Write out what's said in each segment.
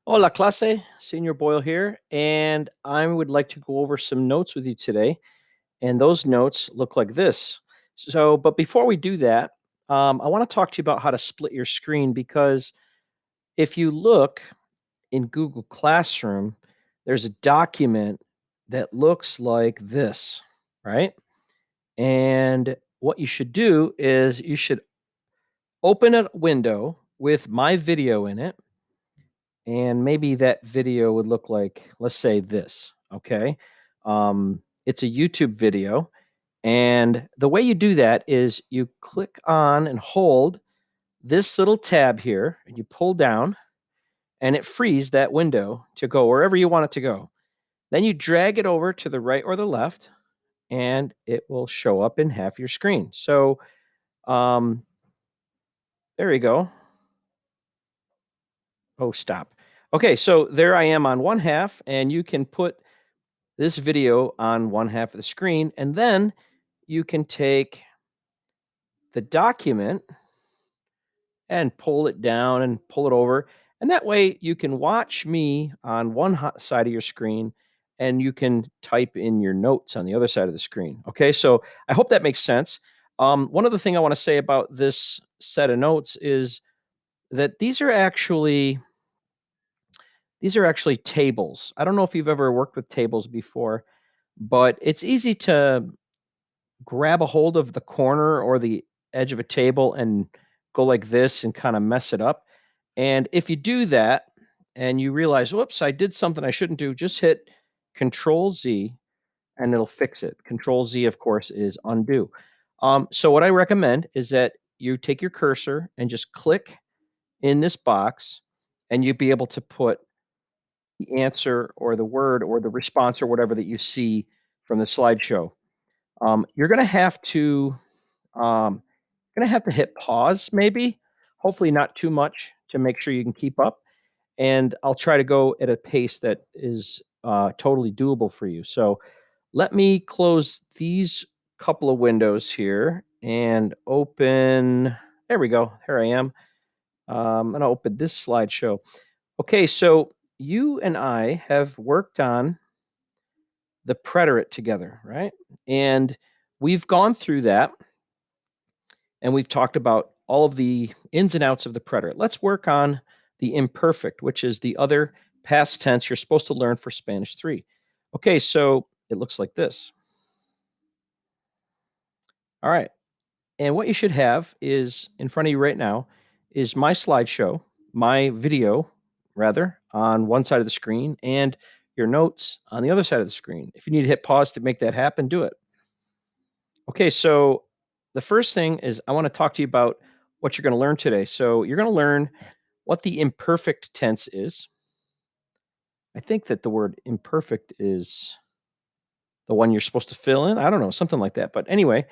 Hola, clase. Senior Boyle here, and I would like to go over some notes with you today. And those notes look like this. But before we do that, I want to talk to you about how to split your screen because if you look in Google Classroom, there's a document that looks like this, right? And what you should do is you should open a window with my video in it, and maybe that video would look like, let's say, this. Okay. It's a YouTube video. And the way you do that is you click on and hold this little tab here, and you pull down, and it frees that window to go wherever you want it to go. Then you drag it over to the right or the left, and it will show up in half your screen. So um, there you go. Oh, stop. Okay, so there I am on one half, and you can put this video on one half of the screen, and then you can take the document and pull it down and pull it over. And that way you can watch me on one side of your screen and you can type in your notes on the other side of the screen. Okay, so I hope that makes sense. One other thing I want to say about this set of notes is that these are actually tables. I don't know if you've ever worked with tables before, but it's easy to grab a hold of the corner or the edge of a table and go like this and kind of mess it up. And if you do that and you realize, whoops, I did something I shouldn't do, just hit Control Z and it'll fix it. Control Z, of course, is undo. So, what I recommend is that you take your cursor and just click in this box, and you'll be able to put the answer or the word or the response or whatever that you see from the slideshow. You're um, going to have to hit pause, maybe, hopefully not too much to make sure you can keep up. And I'll try to go at a pace that is totally doable for you. So let me close these couple of windows here and open. There we go. Here I am. I'm going to open this slideshow. Okay, so you and I have worked on the preterite together, right? And we've gone through that and we've talked about all of the ins and outs of the preterite. Let's work on the imperfect, which is the other past tense you're supposed to learn for Spanish 3. Okay, so it looks like this. All right. And what you should have is in front of you right now is my slideshow, my video, rather, on one side of the screen, and your notes on the other side of the screen. If you need to hit pause to make that happen, do it. Okay, so the first thing is I want to talk to you about what you're going to learn today. So you're going to learn what the imperfect tense is. I think that the word imperfect is the one you're supposed to fill in. I don't know, something like that. But anyway,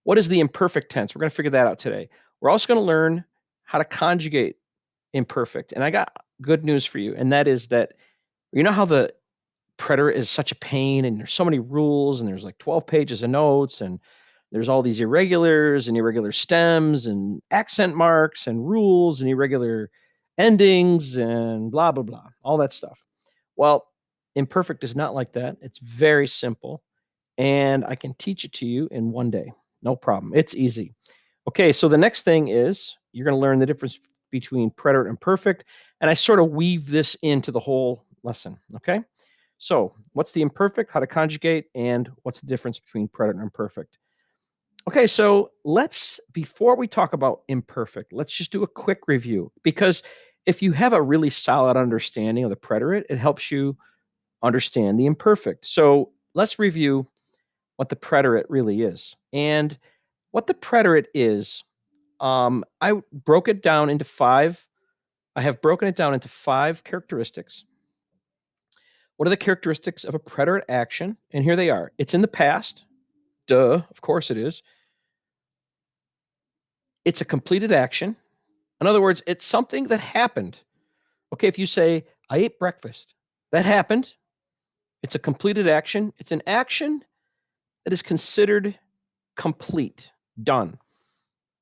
what is the imperfect tense? We're going to figure that out today. We're also going to learn how to conjugate imperfect. And I got good news for you. And that is that you know how the preterite is such a pain and there's so many rules and there's like 12 pages of notes and there's all these irregulars and irregular stems and accent marks and rules and irregular endings and blah blah blah, all that stuff. Well, imperfect is not like that. It's very simple and I can teach it to you in one day. No problem. It's easy. Okay, so the next thing is you're going to learn the difference between preterite and perfect, and I sort of weave this into the whole lesson, okay? So, what's the imperfect, how to conjugate, and what's the difference between preterite and perfect? Okay, so before we talk about imperfect, let's just do a quick review because if you have a really solid understanding of the preterite, it helps you understand the imperfect. So, let's review what the preterite really is. And what the preterite is, I broke it down into five. I have broken it down into five characteristics. What are the characteristics of a preterite action? And here they are. It's in the past. Duh, of course it is. It's a completed action. In other words, it's something that happened. Okay, if you say, I ate breakfast, that happened. It's a completed action. It's an action that is considered complete, done.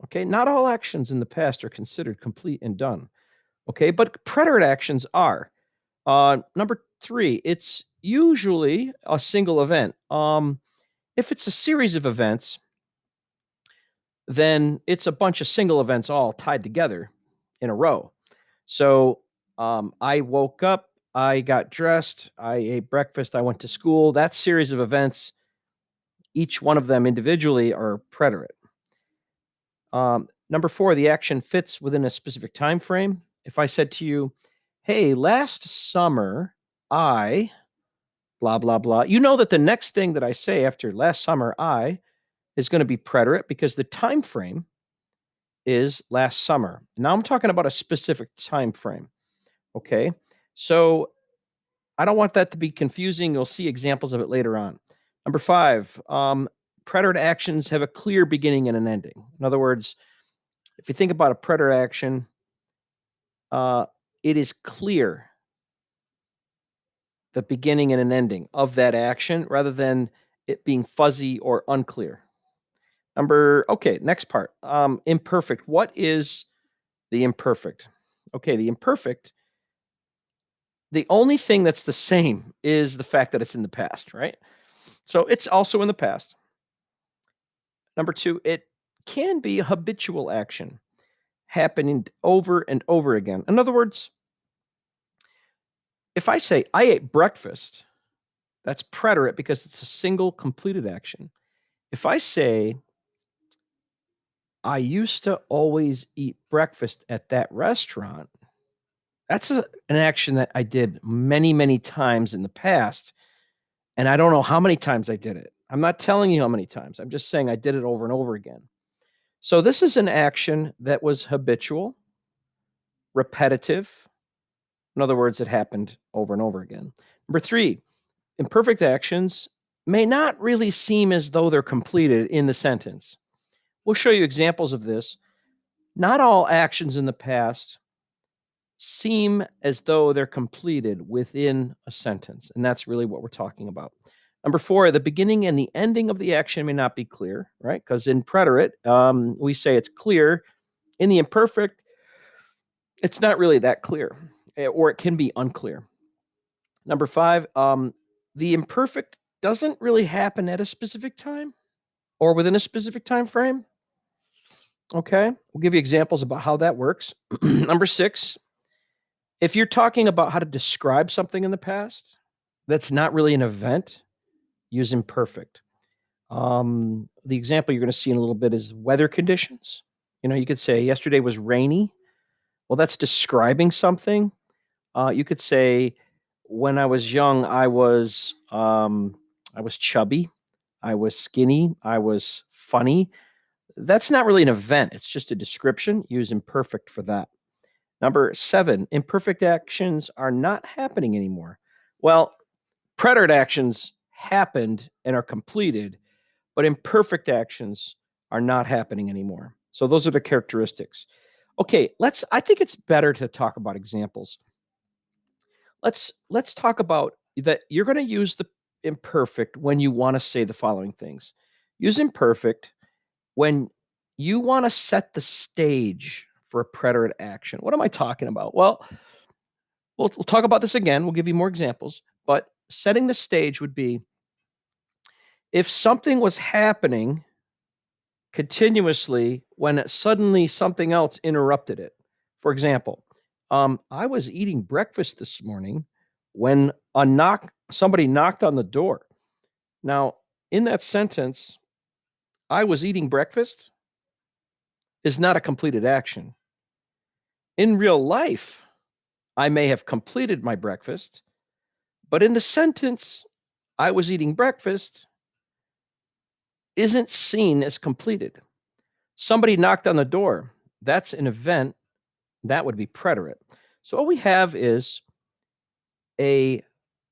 Okay, not all actions in the past are considered complete and done. Okay, but preterite actions are. Number three, it's usually a single event. If it's a series of events, then it's a bunch of single events all tied together in a row. So I woke up, I got dressed, I ate breakfast, I went to school. That series of events, each one of them individually are preterite. Number four, the action fits within a specific time frame. If I said to you, "Hey, last summer I blah blah blah," you know that the next thing that I say after last summer I is going to be preterite because the time frame is last summer. Now I'm talking about a specific time frame. Okay, so I don't want that to be confusing. You'll see examples of it later on. Number five, preterite actions have a clear beginning and an ending. In other words, if you think about a predator action, it is clear the beginning and an ending of that action rather than it being fuzzy or unclear. Okay, next part. Imperfect. What is the imperfect? Okay, the imperfect, the only thing that's the same is the fact that it's in the past, right? So it's also in the past. Number two, it can be a habitual action happening over and over again. In other words, if I say I ate breakfast, that's preterite because it's a single completed action. If I say I used to always eat breakfast at that restaurant, that's an action that I did many, many times in the past. And I don't know how many times I did it. I'm not telling you how many times. I'm just saying I did it over and over again. So this is an action that was habitual, repetitive. In other words, it happened over and over again. Number three, imperfect actions may not really seem as though they're completed in the sentence. We'll show you examples of this. Not all actions in the past seem as though they're completed within a sentence, and that's really what we're talking about. Number four, the beginning and the ending of the action may not be clear, right? Because in preterite, we say it's clear. In the imperfect, it's not really that clear, or it can be unclear. Number five, the imperfect doesn't really happen at a specific time or within a specific time frame. Okay, we'll give you examples about how that works. Number six, if you're talking about how to describe something in the past that's not really an event, use imperfect. The example you're going to see in a little bit is weather conditions. You know, you could say yesterday was rainy. Well, that's describing something. You could say when I was young, I was chubby, I was skinny, I was funny. That's not really an event. It's just a description. Use imperfect for that. Number seven, imperfect actions are not happening anymore. Well, preterite actions happened and are completed, but imperfect actions are not happening anymore. So those are the characteristics. Okay, I think it's better to talk about examples. Let's talk about that. You're going to use the imperfect when you want to say the following things. Use imperfect when you want to set the stage for a preterite action. What am I talking about? Well, we'll talk about this again. We'll give you more examples, but setting the stage would be if something was happening continuously when suddenly something else interrupted it. For example, I was eating breakfast this morning when somebody knocked on the door. Now, in that sentence, I was eating breakfast is not a completed action. In real life, I may have completed my breakfast, but in the sentence, I was eating breakfast isn't seen as completed. Somebody knocked on the door. That's an event that would be preterite. So what we have is an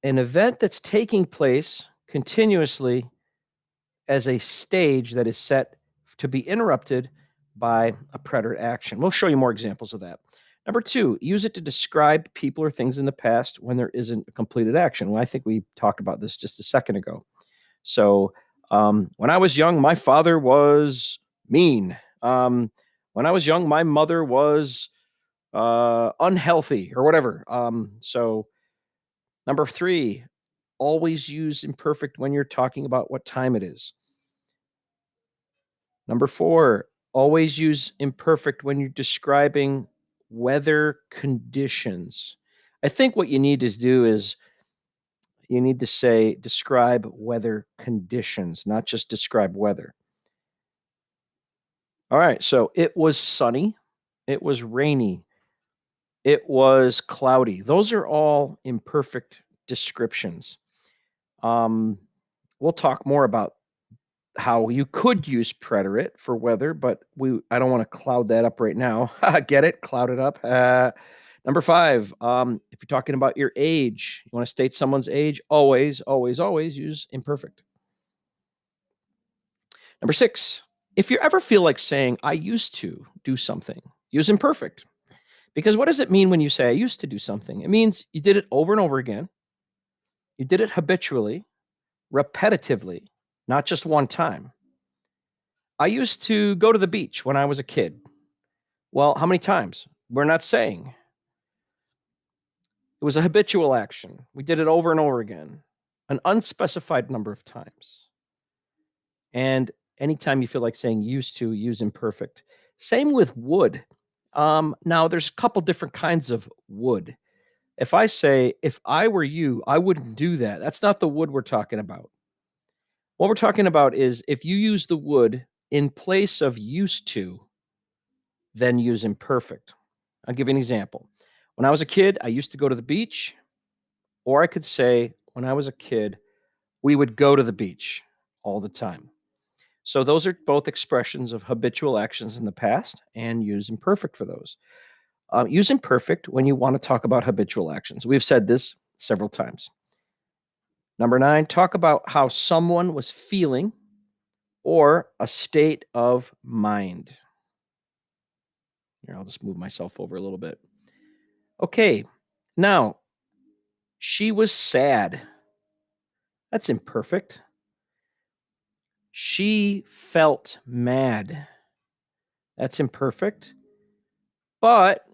event that's taking place continuously as a stage that is set to be interrupted by a preterite action. We'll show you more examples of that. Number two, use it to describe people or things in the past when there isn't a completed action. Well, I think we talked about this just a second ago. So when I was young, my father was mean. When I was young, my mother was unhealthy or whatever. So Number 3, always use imperfect when you're talking about what time it is. Number 4, always use imperfect when you're describing weather conditions. I think what you need to do is you need to say describe weather conditions, not just describe weather. All right, so it was sunny, it was rainy, it was cloudy. Those are all imperfect descriptions. Um, we'll talk more about how you could use preterite for weather, but I don't want to cloud that up right now. Get it? Cloud it up. Number 5, if you're talking about your age, you want to state someone's age, always, always, always use imperfect. Number 6, if you ever feel like saying, I used to do something, use imperfect. Because what does it mean when you say, I used to do something? It means you did it over and over again. You did it habitually, repetitively, not just one time. I used to go to the beach when I was a kid. Well, how many times? We're not saying. It was a habitual action. We did it over and over again, an unspecified number of times. And anytime you feel like saying used to, use imperfect. Same with would. Now, there's a couple different kinds of would. If I say, if I were you, I wouldn't do that. That's not the would we're talking about. What we're talking about is if you use the would in place of used to, then use imperfect. I'll give you an example. When I was a kid, I used to go to the beach, or I could say, when I was a kid, we would go to the beach all the time. So those are both expressions of habitual actions in the past and use imperfect for those. Use imperfect when you want to talk about habitual actions. We've said this several times. Number 9, talk about how someone was feeling or a state of mind. Here, I'll just move myself over a little bit. Okay, now, she was sad. That's imperfect. She felt mad. That's imperfect. But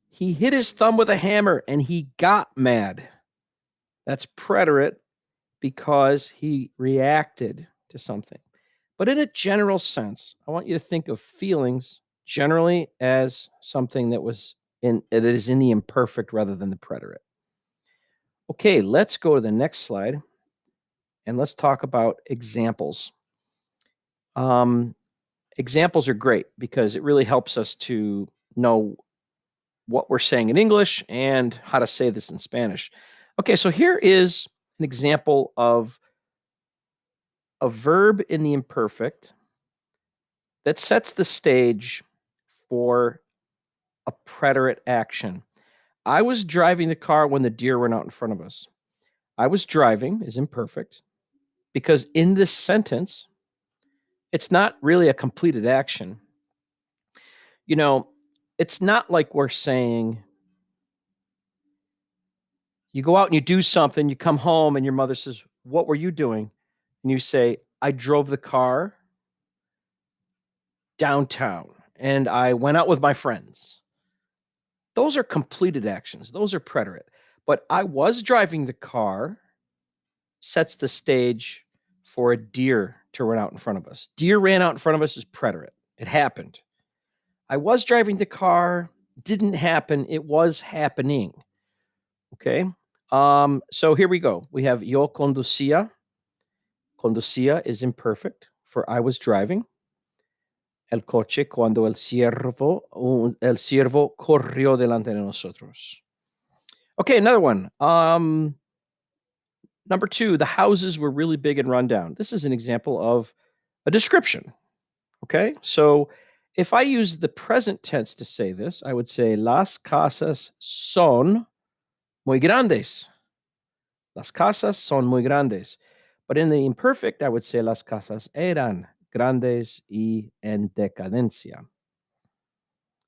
he hit his thumb with a hammer and he got mad. That's preterite because he reacted to something. But in a general sense, I want you to think of feelings generally as something that is in the imperfect rather than the preterite. Okay, let's go to the next slide and let's talk about examples. Examples are great because it really helps us to know what we're saying in English and how to say this in Spanish. Okay, so here is an example of a verb in the imperfect that sets the stage for a preterite action. I was driving the car when the deer went out in front of us. I was driving is imperfect because in this sentence, it's not really a completed action. You know, it's not like we're saying you go out and you do something, you come home and your mother says, "What were you doing?" And you say, "I drove the car downtown and I went out with my friends." Those are completed actions. Those are preterite. But I was driving the car sets the stage for a deer to run out in front of us. Deer ran out in front of us is preterite. It happened. I was driving the car, didn't happen. It was happening. Okay. So here we go. We have yo conducía. Conducía is imperfect for I was driving. El coche cuando el ciervo corrió delante de nosotros. Okay, another one. Number 2, the houses were really big and run down. This is an example of a description. Okay, so if I use the present tense to say this, I would say las casas son muy grandes. Las casas son muy grandes. But in the imperfect, I would say las casas eran grandes y en decadencia.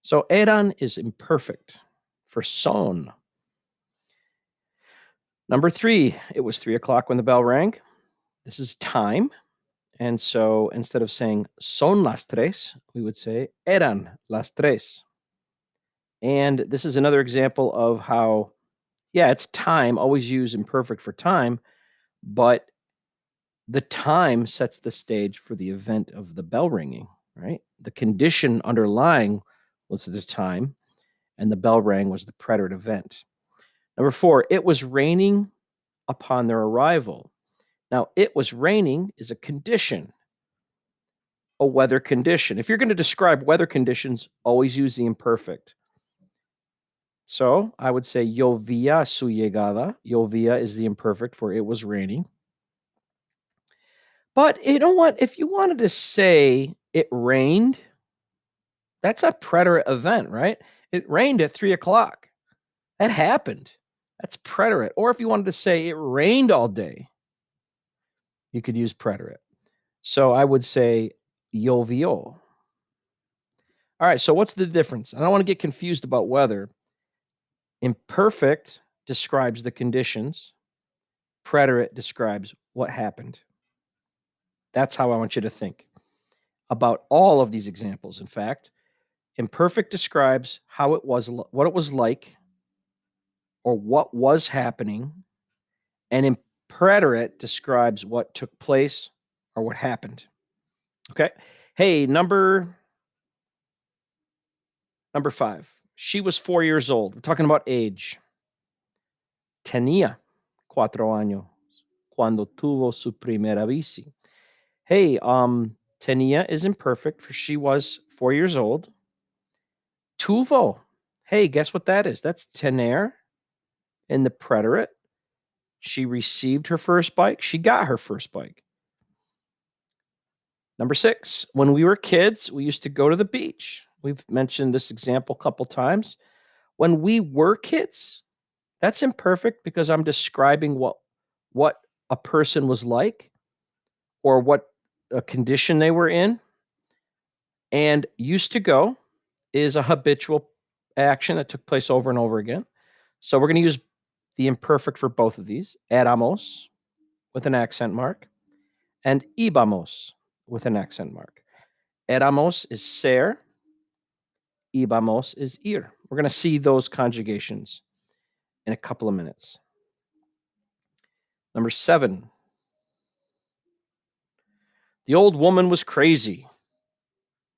So eran is imperfect for son. Number 3, it was 3:00 when the bell rang. This is time. And so instead of saying son las tres, we would say eran las tres. And this is another example of how Yeah, it's time. Always use imperfect for time, but the time sets the stage for the event of the bell ringing, right? The condition underlying was the time, and the bell rang was the predicate event. Number 4, it was raining upon their arrival. Now, it was raining is a condition, a weather condition. If you're going to describe weather conditions, always use the imperfect. So I would say llovía su llegada. Llovía is the imperfect for it was raining. But you know what? If you wanted to say it rained, that's a preterite event, right? It rained at 3 o'clock. That happened. That's preterite. Or if you wanted to say it rained all day, you could use preterite. So I would say llovió. All right. So what's the difference? I don't want to get confused about weather. Imperfect describes the conditions. Preterite describes what happened. That's how I want you to think about all of these examples. In fact, imperfect describes how it was, what it was like, or what was happening, and preterite describes what took place or what happened. Okay. Hey, number 5. She was 4 years old. We're talking about age. Tenía 4 años cuando tuvo su primera bici. Hey, tenía is imperfect for she was 4 years old. Tuvo. Hey, guess what that is? That's tener in the preterite. She received her first bike. She got her first bike. Number 6, when we were kids, we used to go to the beach. We've mentioned this example a couple times. When we were kids, that's imperfect because I'm describing what a person was like or what a condition they were in. And used to go is a habitual action that took place over and over again. So we're going to use the imperfect for both of these. Éramos with an accent mark and íbamos with an accent mark. Éramos is ser, íbamos is ir. We're going to see those conjugations in a couple of minutes. Number 7. The old woman was crazy.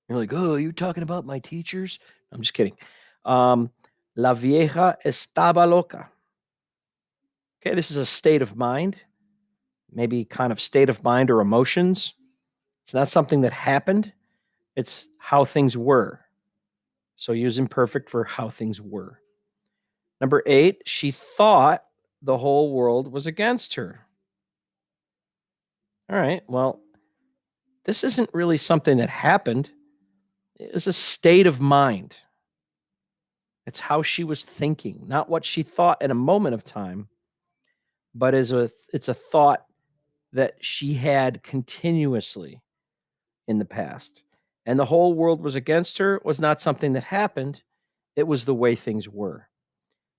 You're like, oh, you talking about my teachers? I'm just kidding. La vieja estaba loca. Okay, this is a state of mind, maybe kind of state of mind or emotions. It's not something that happened. It's how things were. So use imperfect for how things were. Number 8, she thought the whole world was against her. All right, well, this isn't really something that happened. It was a state of mind. It's how she was thinking, not what she thought in a moment of time, but it's a thought that she had continuously in the past. And the whole world was against her was not something that happened. It was the way things were.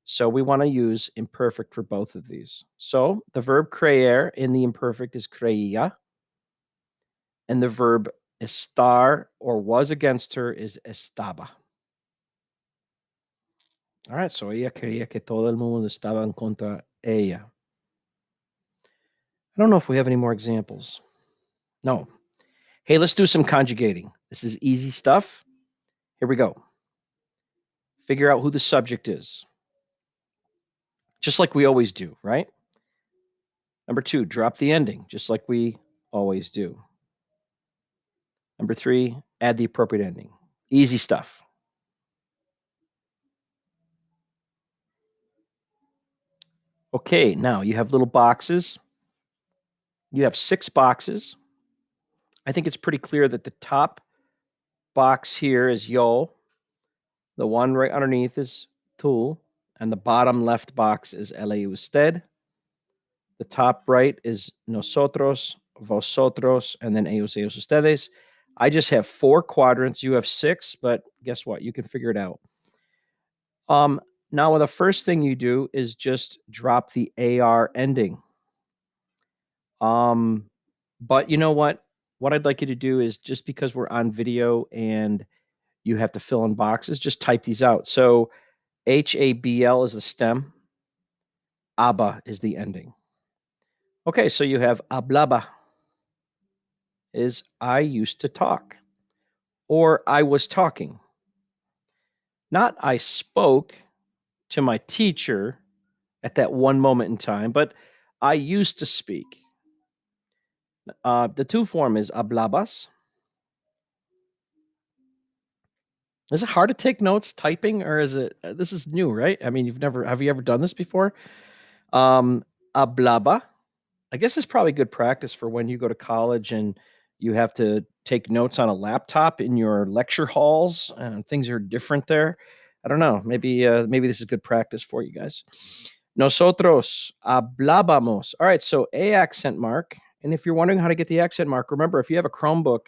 So we want to use imperfect for both of these. So the verb creer in the imperfect is creía, and the verb estar or was against her is estaba. All right, so ella creía que todo el mundo estaba en contra ella. I don't know if we have any more examples. No. Hey, let's do some conjugating. This is easy stuff. Here we go. Figure out who the subject is. Just like we always do, right? Number 2, drop the ending, just like we always do. Number 3, add the appropriate ending. Easy stuff. Okay, now you have little boxes. You have 6 boxes. I think it's pretty clear that the top box here is yo, the one right underneath is tú, and the bottom left box is ele usted. The top right is nosotros, vosotros, and then ellos, ustedes. I just have 4 quadrants. You have 6, but guess what? You can figure it out. Now the first thing you do is just drop the AR ending. But you know what? What I'd like you to do is just because we're on video and you have to fill in boxes, just type these out. So HABL is the stem. aba is the ending. Okay, so you have hablaba is I used to talk, or I was talking. Not I spoke to my teacher at that one moment in time, but I used to speak. The to form is hablabas. Is it hard to take notes typing, or is it? This is new, right? I mean, have you ever done this before? Um, Hablaba. I guess it's probably good practice for when you go to college and you have to take notes on a laptop in your lecture halls, and things are different there. I don't know. Maybe this is good practice for you guys. Nosotros hablábamos. All right, so a accent mark. And if you're wondering how to get the accent mark, remember if you have a Chromebook,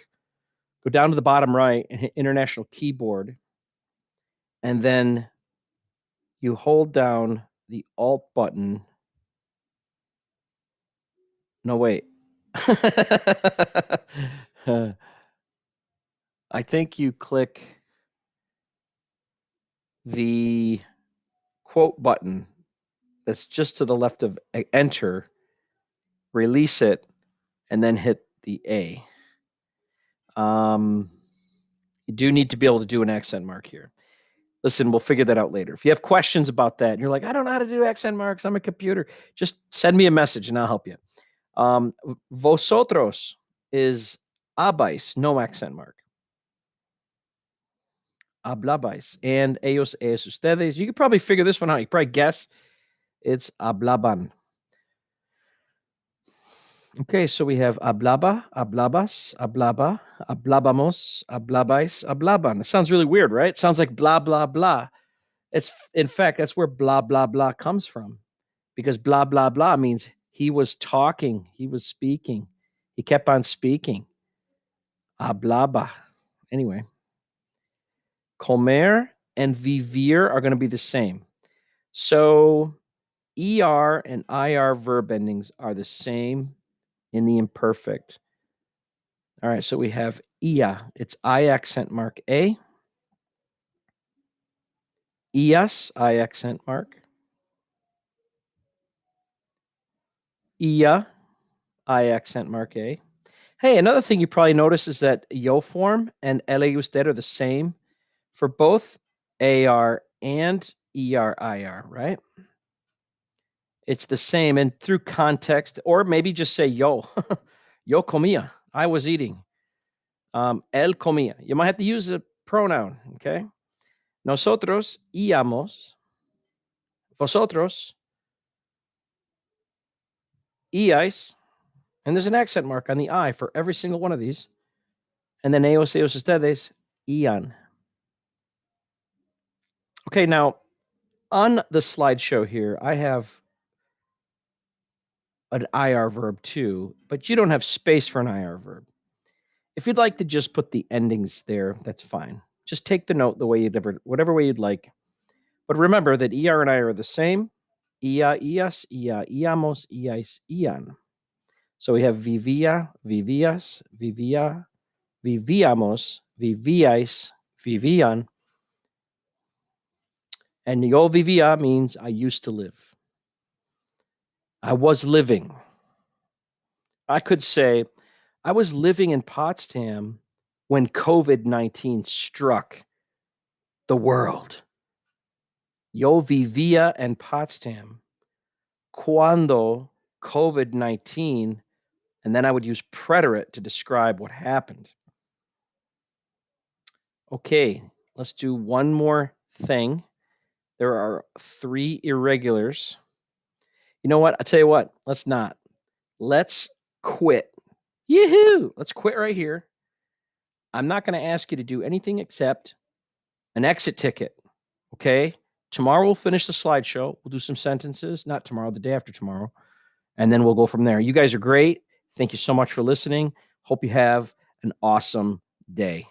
go down to the bottom right and hit International Keyboard, and then you hold down the Alt button. No, wait. I think you click the quote button that's just to the left of enter, release it, and then hit the A. You do need to be able to do an accent mark here. Listen, we'll figure that out later. If you have questions about that and you're like, I don't know how to do accent marks, I'm a computer, just send me a message and I'll help you. Vosotros is habais, no accent mark. Hablabais. And ellos, ustedes. You could probably figure this one out. You could probably guess it's hablaban. Okay, so we have hablaba, hablabas, hablaba, hablabamos, hablabais, hablaban. It sounds really weird, right? It sounds like blah, blah, blah. In fact, that's where blah, blah, blah comes from, because blah, blah, blah means he was talking, he was speaking, he kept on speaking. Hablaba. Anyway, comer and vivir are going to be the same. So ER and IR verb endings are the same in the imperfect. All right, so we have ia. It's I accent mark A. Ias, I accent mark. Ia, I accent mark A. Hey, another thing you probably notice is that yo form and LA usted are the same for both AR and ERIR, right? It's the same. And through context, or maybe just say yo, yo comía, I was eating. Él comía. You might have to use a pronoun, okay? Nosotros íamos. Vosotros íais. And there's an accent mark on the I for every single one of these. And then ellos, ustedes, ian. Okay, now on the slideshow here, I have an IR verb too, but you don't have space for an IR verb. If you'd like to just put the endings there, that's fine. Just take the note the way whatever way you'd like. But remember that ER and I are the same. Ia, ias, ia, iamos, iais, ian. So we have vivia, vivias, vivia, vivíamos, vivíais, vivían. And yo vivia means I used to live. I was living. I could say I was living in Potsdam when COVID-19 struck the world. Yo vivía en Potsdam cuando COVID-19, and then I would use preterite to describe what happened. Okay, let's do one more thing. There are 3 irregulars. You know what? I tell you what, let's not. Let's quit. Yoo-hoo! Let's quit right here. I'm not going to ask you to do anything except an exit ticket. Okay? Tomorrow we'll finish the slideshow. We'll do some sentences, not tomorrow, the day after tomorrow. And then we'll go from there. You guys are great. Thank you so much for listening. Hope you have an awesome day.